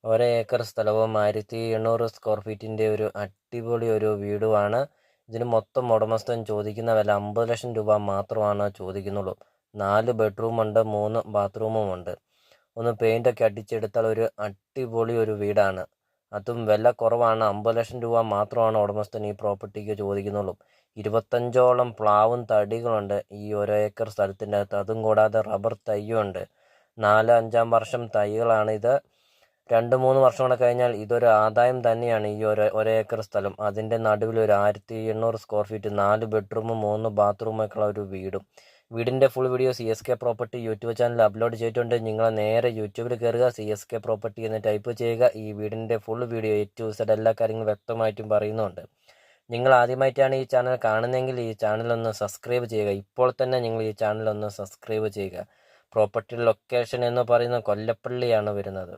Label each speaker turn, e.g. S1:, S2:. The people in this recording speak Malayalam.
S1: ഒരേക്കർ സ്ഥലവും 1800 സ്ക്വയർ ഫീറ്റിൻ്റെ ഒരു അടിപൊളി ഒരു വീടുമാണ്. ഇതിന് മൊത്തം ഉടമസ്ഥൻ ചോദിക്കുന്ന വില 50 ലക്ഷം രൂപ മാത്രമാണ് ചോദിക്കുന്നുള്ളൂ. 4 ബെഡ്റൂമുണ്ട്, 3 ബാത്റൂമുമുണ്ട്. ഒന്ന് പെയിൻ്റൊക്കെ അടിച്ചെടുത്താൽ ഒരു അടിപൊളി ഒരു വീടാണ്. അതും വില കുറവാണ്. 50 ലക്ഷം രൂപ മാത്രമാണ് ഉടമസ്ഥൻ ഈ പ്രോപ്പർട്ടിക്ക് ചോദിക്കുന്നുള്ളൂ. 25ഓളം പ്ലാവും തടികളുണ്ട് ഈ ഒരേക്കർ സ്ഥലത്തിൻ്റെ അകത്ത്. അതും കൂടാതെ റബ്ബർ തൈയുണ്ട്. 4-5 വർഷം തൈകളാണ് ഇത്. 2-3 വർഷം കൂടെ കഴിഞ്ഞാൽ ഇതൊരു ആദായം തന്നെയാണ്. ഈ ഒരേക്കർ സ്ഥലം, അതിൻ്റെ നടുവിൽ ഒരു 1800 സ്ക്വയർ ഫീറ്റ്, 4 ബെഡ്റൂമും 3 ബാത്റൂമൊക്കെയുള്ള ഒരു വീടും. വീടിൻ്റെ full video CSK property YouTube channel upload ചെയ്തിട്ടുണ്ട്. നിങ്ങൾ നേരെ യൂട്യൂബിൽ കയറുക, CSK പ്രോപ്പർട്ടി എന്ന് ടൈപ്പ് ചെയ്യുക. ഈ വീടിൻ്റെ full video A to Z എല്ലാ കാര്യങ്ങളും വ്യക്തമായിട്ടും പറയുന്നുണ്ട്. നിങ്ങൾ ആദ്യമായിട്ടാണ് ഈ ചാനൽ കാണുന്നതെങ്കിൽ ഈ ചാനലൊന്ന് സബ്സ്ക്രൈബ് ചെയ്യുക. ഇപ്പോൾ തന്നെ നിങ്ങൾ ഈ ചാനലൊന്ന് സബ്സ്ക്രൈബ് ചെയ്യുക. പ്രോപ്പർട്ടി ലൊക്കേഷൻ എന്ന് പറയുന്നത് കൊല്ലപ്പള്ളിയാണ് വരുന്നത്.